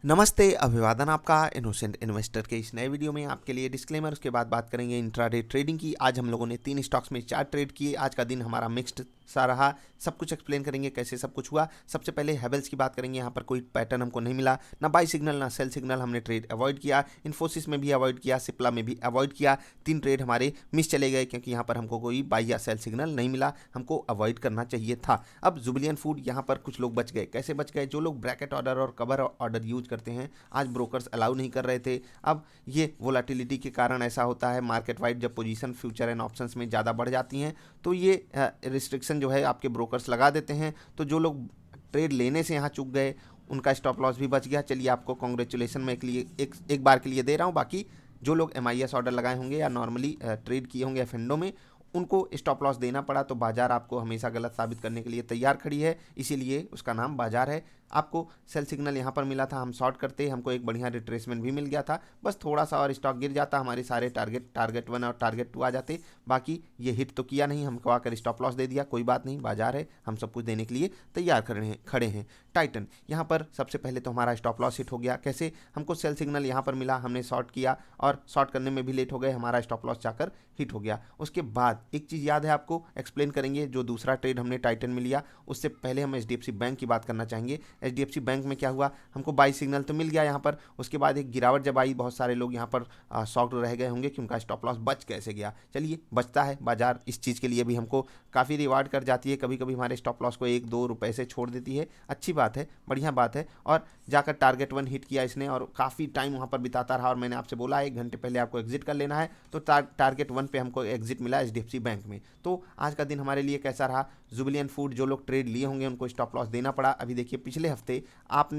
नमस्ते, अभिवादन आपका इनोसेंट इन्वेस्टर के इस नए वीडियो में आपके लिए डिस्क्लेमर। उसके बाद बात करेंगे इंट्राडे ट्रेडिंग की। आज हम लोगों ने 3 स्टॉक्स में 4 ट्रेड किए। आज का दिन हमारा मिक्स्ड सा रहा। सब कुछ एक्सप्लेन करेंगे कैसे सब कुछ हुआ। सबसे पहले हेवल्स की बात करेंगे। यहाँ पर कोई पैटर्न हमको नहीं मिला, ना बाई सिग्नल ना सेल सिग्नल। हमने ट्रेड अवॉइड किया, इन्फोसिस में भी अवॉइड किया, सिप्ला में भी अवॉइड किया। 3 ट्रेड हमारे मिस चले गए क्योंकि यहाँ पर हमको कोई बाई या सेल सिग्नल नहीं मिला, हमको अवॉइड करना चाहिए था। अब जुबिलियन फूड यहाँ पर कुछ लोग बच गए। कैसे बच गए? जो लोग ब्रैकेट ऑर्डर और कवर ऑर्डर यूज करते हैं, आज ब्रोकर्स अलाउ नहीं कर रहे थे। अब ये वोलाटिलिटी के कारण ऐसा होता है, मार्केट वाइड जब पोजीशन फ्यूचर एंड ऑप्शंस में ज़्यादा बढ़ जाती हैं तो ये रिस्ट्रिक्शन जो है आपके ब्रोकर्स लगा देते हैं। तो जो लोग ट्रेड लेने से यहाँ चूक गए उनका स्टॉप लॉस भी बच गया। चलिए, आपको कॉन्ग्रेचुलेसन मैं एक बार के लिए दे रहा हूँ। बाकी जो लोग MIS ऑर्डर लगाए होंगे या नॉर्मली ट्रेड किए होंगे एफेंडो में, उनको स्टॉप लॉस देना पड़ा। तो बाजार आपको हमेशा गलत साबित करने के लिए तैयार खड़ी है, इसीलिए उसका नाम बाजार है। आपको सेल सिग्नल यहाँ पर मिला था, हम शॉर्ट करते, हमको एक बढ़िया रिट्रेसमेंट भी मिल गया था। बस थोड़ा सा और स्टॉक गिर जाता, हमारे सारे टारगेट 1 और टारगेट 2 आ जाते। बाकी ये हिट तो किया नहीं, हमको आकर स्टॉप लॉस दे दिया। कोई बात नहीं, बाजार है, हम सब कुछ देने के लिए तैयार खड़े हैं। टाइटन यहाँ पर सबसे पहले तो हमारा स्टॉप लॉस हिट हो गया। कैसे? हमको सेल सिग्नल यहाँ पर मिला, हमने शॉर्ट किया और शॉर्ट करने में भी लेट हो गए, हमारा स्टॉप लॉस जाकर हिट हो गया। उसके बाद एक चीज़ याद है आपको, एक्सप्लेन करेंगे। जो दूसरा ट्रेड हमने टाइटन में लिया, उससे पहले हम HDFC बैंक की बात करना चाहेंगे। HDFC बैंक में क्या हुआ, हमको बाई सिग्नल तो मिल गया यहाँ पर। उसके बाद एक गिरावट जब आई, बहुत सारे लोग यहाँ पर शॉक्ड रह गए होंगे कि उनका स्टॉप लॉस बच कैसे गया। चलिए, बचता है बाजार, इस चीज़ के लिए भी हमको काफ़ी रिवार्ड कर जाती है। कभी कभी हमारे स्टॉप लॉस को 1-2 रुपए से छोड़ देती है। अच्छी बात है, बढ़िया बात है। और जाकर टारगेट 1 हिट किया इसने और काफ़ी टाइम वहाँ पर बिताता रहा। और मैंने आपसे बोला 1 घंटे पहले आपको एग्जिट कर लेना है, तो टारगेट 1 पे हमको एग्जिट मिला HDFC बैंक में। तो आज का दिन हमारे लिए कैसा रहा? जुबिलियन फूड, जो लोग ट्रेड लिए होंगे उनको स्टॉप लॉस देना पड़ा। अभी देखिए, पिछले हफ्ते आप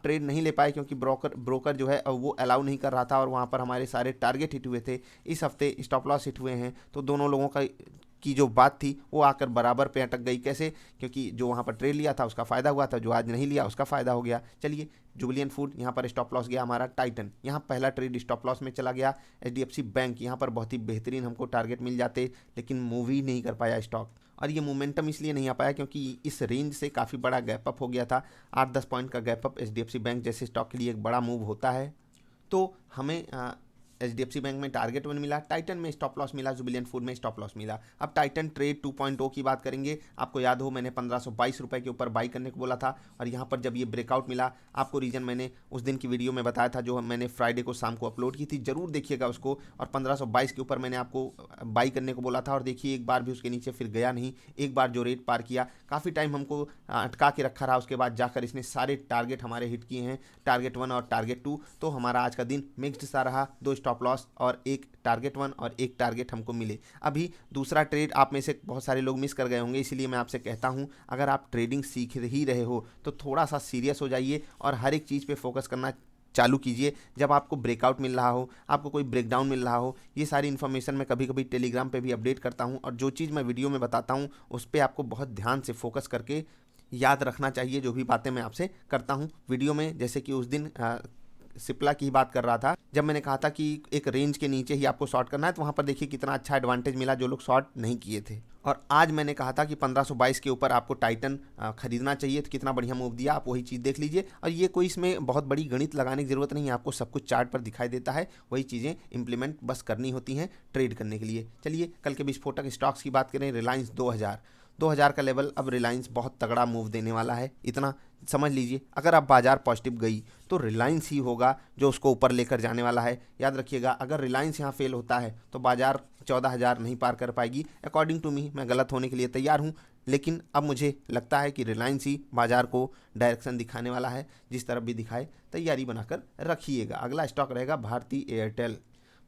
ट्रेड नहीं ले पाए क्योंकि ब्रोकर जो है वो अलाउ नहीं कर रहा था और वहाँ पर हमारे सारे टारगेट हिट हुए थे। इस हफ्ते स्टॉप लॉस हिट हुए हैं, तो दोनों लोगों की जो बात थी वो आकर बराबर पे अटक गई। कैसे? क्योंकि जो वहाँ पर ट्रेड लिया था उसका फ़ायदा हुआ था, जो आज नहीं लिया उसका फ़ायदा हो गया। चलिए, जुबिलियन फूड यहाँ पर स्टॉप लॉस गया हमारा। टाइटन यहाँ पहला ट्रेड स्टॉप लॉस में चला गया। HDFC बैंक यहाँ पर बहुत ही बेहतरीन हमको टारगेट मिल जाते, लेकिन मूव ही नहीं कर पाया स्टॉक। और ये मोमेंटम इसलिए नहीं आ पाया क्योंकि इस रेंज से काफ़ी बड़ा गैप अप हो गया था। 8-10 पॉइंट का गैप अप HDFC बैंक जैसे स्टॉक के लिए एक बड़ा मूव होता है। तो हमें HDFC बैंक में टारगेट 1 मिला, टाइटन में स्टॉप लॉस मिला, जुबिलियन फूड में स्टॉप लॉस मिला। अब टाइटन ट्रेड 2.0 की बात करेंगे। आपको याद हो, मैंने 1522 रुपये के ऊपर बाई करने को बोला था और यहाँ पर जब ये ब्रेकआउट मिला, आपको रीजन मैंने उस दिन की वीडियो में बताया था, जो मैंने फ्राइडे को शाम को अपलोड की थी, जरूर देखिएगा उसको। और 1522 के ऊपर मैंने आपको बाई करने को बोला था और देखिए, एक बार भी उसके नीचे फिर गया नहीं। एक बार जो रेट पार किया, काफ़ी टाइम हमको अटका के रखा रहा, उसके बाद जाकर इसने सारे टारगेट हमारे हिट किए हैं, टारगेट 1 और टारगेट 2। तो हमारा आज का दिन मिक्स्ड सा रहा, 2 स्टॉप लॉस और एक टारगेट 1 और एक टारगेट हमको मिले। अभी दूसरा ट्रेड आप में से बहुत सारे लोग मिस कर गए होंगे, इसीलिए मैं आपसे कहता हूं, अगर आप ट्रेडिंग सीख ही रहे हो तो थोड़ा सा सीरियस हो जाइए और हर एक चीज़ पे फोकस करना चालू कीजिए। जब आपको ब्रेकआउट मिल रहा हो, आपको कोई ब्रेकडाउन मिल रहा हो, ये सारी इन्फॉर्मेशन मैं कभी कभी टेलीग्राम पे भी अपडेट करता हूं और जो चीज़ मैं वीडियो में बताता हूं उस पर आपको बहुत ध्यान से फोकस करके याद रखना चाहिए जो भी बातें मैं आपसे करता हूं वीडियो में। जैसे कि उस दिन सिप्ला की बात कर रहा था, जब मैंने कहा था कि एक रेंज के नीचे ही आपको शॉर्ट करना है, तो वहाँ पर देखिए कितना अच्छा एडवांटेज मिला जो लोग शॉर्ट नहीं किए थे। और आज मैंने कहा था कि 1522 के ऊपर आपको टाइटन खरीदना चाहिए, तो कितना बढ़िया मूव दिया, आप वही चीज़ देख लीजिए। और ये कोई इसमें बहुत बड़ी गणित लगाने की ज़रूरत नहीं है, आपको सब कुछ चार्ट पर दिखाई देता है, वही चीज़ें इंप्लीमेंट बस करनी होती हैं ट्रेड करने के लिए। चलिए, कल के विस्फोटक स्टॉक्स की बात करें। रिलायंस 2000 का लेवल, अब रिलायंस बहुत तगड़ा मूव देने वाला है, इतना समझ लीजिए। अगर आप बाजार पॉजिटिव गई तो रिलायंस ही होगा जो उसको ऊपर लेकर जाने वाला है। याद रखिएगा, अगर रिलायंस यहाँ फेल होता है तो बाजार 14,000 नहीं पार कर पाएगी। अकॉर्डिंग टू मी, मैं गलत होने के लिए तैयार हूँ, लेकिन अब मुझे लगता है कि रिलायंस ही बाजार को डायरेक्शन दिखाने वाला है। जिस तरफ भी दिखाए, तैयारी बनाकर रखिएगा। अगला स्टॉक रहेगा भारती एयरटेल।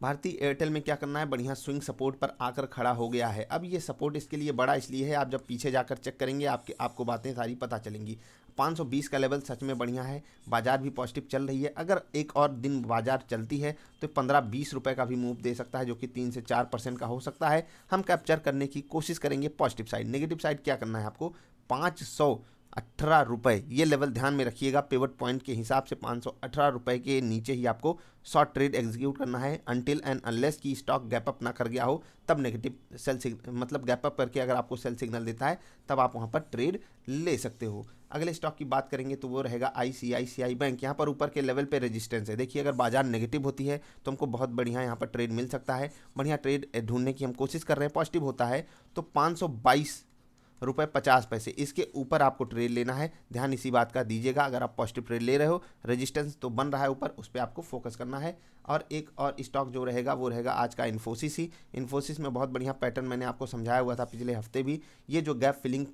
भारतीय एयरटेल में क्या करना है, बढ़िया स्विंग सपोर्ट पर आकर खड़ा हो गया है। अब ये सपोर्ट इसके लिए बड़ा इसलिए है, आप जब पीछे जाकर चेक करेंगे आपको बातें सारी पता चलेंगी। 520 का लेवल सच में बढ़िया है, बाजार भी पॉजिटिव चल रही है। अगर एक और दिन बाजार चलती है तो 15-20 रुपये का भी मूव दे सकता है, जो कि 3 से 4% का हो सकता है। हम कैप्चर करने की कोशिश करेंगे पॉजिटिव साइड। नेगेटिव साइड क्या करना है आपको, 500 518 रुपये, ये लेवल ध्यान में रखिएगा। पिवट पॉइंट के हिसाब से 518 रुपये के नीचे ही आपको शॉर्ट ट्रेड एग्जीक्यूट करना है अनटिल एंड अनलेस की स्टॉक गैप अप ना कर गया हो, तब नेगेटिव सेल सिग्नल, मतलब गैप अप करके अगर आपको सेल सिग्नल देता है तब आप वहाँ पर ट्रेड ले सकते हो। अगले स्टॉक की बात करेंगे तो वो रहेगा ICICI बैंक। यहाँ पर ऊपर के लेवल पे रेजिस्टेंस है। देखिए अगर बाजार नेगेटिव होती है तो हमको बहुत बढ़िया यहाँ पर ट्रेड मिल सकता है। बढ़िया ट्रेड ढूंढने की हम कोशिश कर रहे हैं। पॉजिटिव होता है तो 522.50 रुपये इसके ऊपर आपको ट्रेड लेना है। ध्यान इसी बात का दीजिएगा। अगर आप पॉजिटिव ट्रेड ले रहे हो, रेजिस्टेंस तो बन रहा है ऊपर, उस पर आपको फोकस करना है। और एक और स्टॉक जो रहेगा वो रहेगा आज का इन्फोसिस ही। इन्फोसिस में बहुत बढ़िया पैटर्न मैंने आपको समझाया हुआ था पिछले हफ्ते भी। ये जो गैप फिलिंग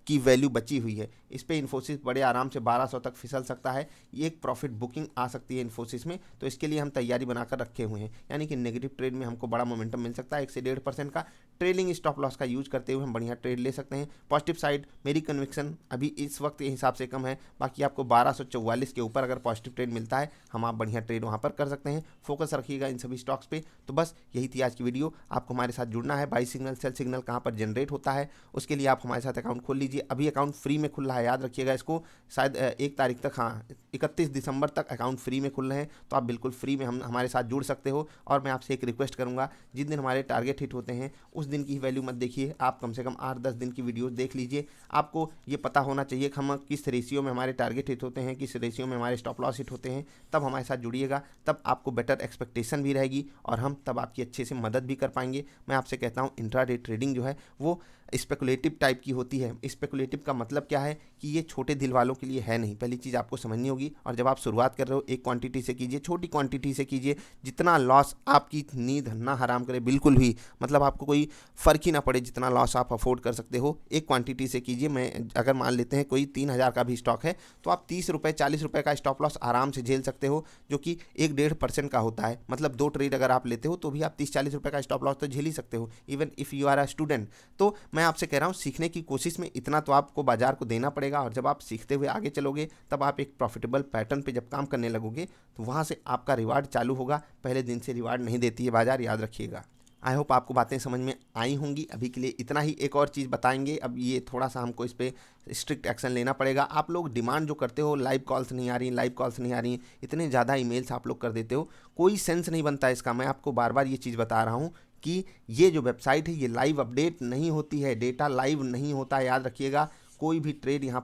की वैल्यू बची हुई है, इस पे इन्फोसिस बड़े आराम से 1200 तक फिसल सकता है। ये एक प्रॉफिट बुकिंग आ सकती है इन्फोसिस में, तो इसके लिए हम तैयारी बनाकर रखे हुए हैं। यानी कि नेगेटिव ट्रेड में हमको बड़ा मोमेंटम मिल सकता है। 1 से 1.5% का ट्रेलिंग स्टॉप लॉस का यूज करते हुए हम बढ़िया ट्रेड ले सकते हैं। पॉजिटिव साइड मेरी कन्विक्शन अभी इस वक्त के हिसाब से कम है। बाकी आपको 1244 के ऊपर अगर पॉजिटिव ट्रेड मिलता है, हम आप बढ़िया ट्रेड वहाँ पर कर सकते हैं। फोकस रखिएगा इन सभी स्टॉक्स पे। तो बस यही थी आज की वीडियो। आपको हमारे साथ जुड़ना है। बाई सिग्नल सेल सिग्नल कहाँ पर जनरेट होता है, उसके लिए आप हमारे साथ अकाउंट खोल लीजिए। अभी अकाउंट फ्री में खुल रहा है, याद रखिएगा इसको। शायद 1 तारीख तक, हाँ 31 दिसंबर तक अकाउंट फ्री में खुल रहे हैं। तो आप बिल्कुल फ्री में हम हमारे साथ जुड़ सकते हो। और मैं आपसे एक रिक्वेस्ट करूंगा, जिस दिन हमारे टारगेट हिट होते हैं उस दिन की वैल्यू मत देखिए, आप कम से कम 8-10 दिन की वीडियो देख लीजिए। आपको ये पता होना चाहिए कि हम किस रेशियो में हमारे टारगेट हिट होते हैं, किस रेशियो में हमारे स्टॉप लॉस हिट होते हैं। तब हमारे साथ जुड़िएगा, तब आपको बेटर एक्सपेक्टेशन भी रहेगी और हम तब आपकी अच्छे से मदद भी कर पाएंगे। मैं आपसे कहता हूँ इंट्राडे ट्रेडिंग जो है वो स्पेकुलेटिव टाइप की होती है। स्पेकुलेटिव का मतलब क्या है कि ये छोटे दिल वालों के लिए है नहीं। पहली चीज़ आपको समझनी होगी। और जब आप शुरुआत कर रहे हो, एक क्वांटिटी से कीजिए, छोटी क्वांटिटी से कीजिए, जितना लॉस आपकी नींद ना हराम करे बिल्कुल भी, मतलब आपको कोई फ़र्क ही ना पड़े, जितना लॉस आप अफोर्ड कर सकते हो एक क्वांटिटी से कीजिए। मैं अगर मान लेते हैं कोई 3000 का भी स्टॉक है तो आप 30 रुपये 40 रुपये का स्टॉप लॉस आराम से झेल सकते हो, जो कि 1-1.5% का होता है। मतलब 2 ट्रेड अगर आप लेते हो तो भी आप 30-40 रुपये का स्टॉप लॉस तो झेल ही सकते हो, even if you are a student. तो मैं आपसे कह रहा हूँ, सीखने की कोशिश में इतना तो आपको बाजार को देना पड़ेगा। और जब आप सीखते हुए आगे चलोगे, तब आप एक प्रॉफिटेबल पैटर्न पे जब काम करने लगोगे तो वहाँ से आपका रिवार्ड चालू होगा। पहले दिन से रिवार्ड नहीं देती है बाजार, याद रखिएगा। आई होप आपको बातें समझ में आई होंगी। अभी के लिए इतना ही। एक और चीज़ बताएंगे, अब ये थोड़ा सा हमको इस पर स्ट्रिक्ट एक्शन लेना पड़ेगा। आप लोग डिमांड जो करते हो, लाइव कॉल्स नहीं आ रही, लाइव कॉल्स नहीं आ रही, इतने ज़्यादा ईमेल्स आप लोग कर देते हो, कोई सेंस नहीं बनता इसका। मैं आपको बार बार ये चीज़ बता रहा हूँ कि ये जो वेबसाइट है ये लाइव अपडेट नहीं होती है, डेटा लाइव नहीं होता है, याद रखिएगा। कोई भी ट्रेड यहाँ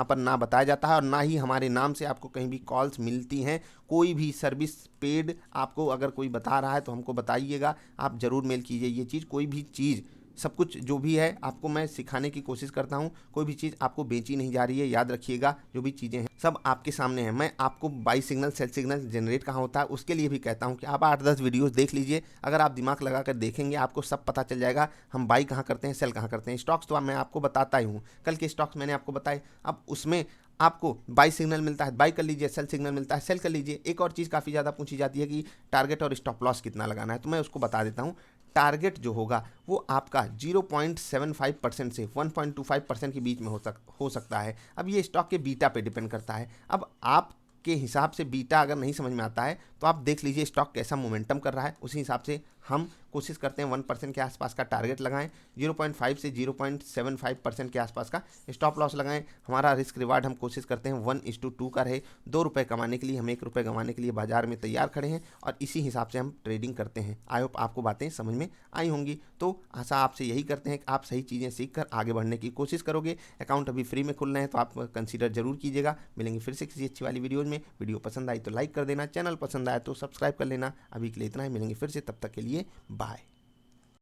पर ना बताया जाता है और ना ही हमारे नाम से आपको कहीं भी कॉल्स मिलती हैं। कोई भी सर्विस पेड आपको अगर कोई बता रहा है तो हमको बताइएगा, आप ज़रूर मेल कीजिए। ये चीज़, कोई भी चीज़, सब कुछ जो भी है आपको मैं सिखाने की कोशिश करता हूँ। कोई भी चीज़ आपको बेची नहीं जा रही है, याद रखिएगा। जो भी चीज़ें हैं सब आपके सामने हैं। मैं आपको by signal cell signal generate कहाँ होता है उसके लिए भी कहता हूँ कि आप 8-10 वीडियोस देख लीजिए। अगर आप दिमाग लगा कर देखेंगे आपको सब पता चल जाएगा, हम बाई कहाँ करते हैं, सेल कहाँ करते हैं। स्टॉक्स तो मैं आपको बताता ही हूँ, कल के स्टॉक्स मैंने आपको बताए। अब उसमें आपको बाई सिग्नल मिलता है, बाई कर लीजिए, सेल सिग्नल मिलता है, सेल कर लीजिए। एक और चीज़ काफ़ी ज़्यादा पूछी जाती है कि टारगेट और स्टॉप लॉस कितना लगाना है, तो मैं उसको बता देता हूँ। टारगेट जो होगा वो आपका 0.75% से 1.25% के बीच में हो सकता है। अब ये स्टॉक के बीटा पे डिपेंड करता है। अब आप के हिसाब से बीटा अगर नहीं समझ में आता है तो आप देख लीजिए स्टॉक कैसा मोमेंटम कर रहा है, उसी हिसाब से हम कोशिश करते हैं 1% के आसपास का टारगेट लगाएं, 0.5 से 0.75% के आसपास का स्टॉप लॉस लगाएं। हमारा रिस्क रिवार्ड हम कोशिश करते हैं 1:2 का रहे। 2 रुपये कमाने के लिए हम 1 रुपये गंवाने के लिए बाजार में तैयार खड़े हैं और इसी हिसाब से हम ट्रेडिंग करते हैं। आई होप आपको बातें समझ में आई होंगी। तो आशा आपसे यही करते हैं कि आप सही चीज़ें सीख कर आगे बढ़ने की कोशिश करोगे। अकाउंट अभी फ्री में खुल रहे हैं तो आप कंसीडर जरूर कीजिएगा। मिलेंगे फिर से किसी अच्छी वाली वीडियोज़ में। वीडियो पसंद आई तो लाइक कर देना, चैनल पसंद आया तो सब्सक्राइब कर लेना। अभी के लिए इतना ही, मिलेंगे फिर से, तब तक के लिए बाय।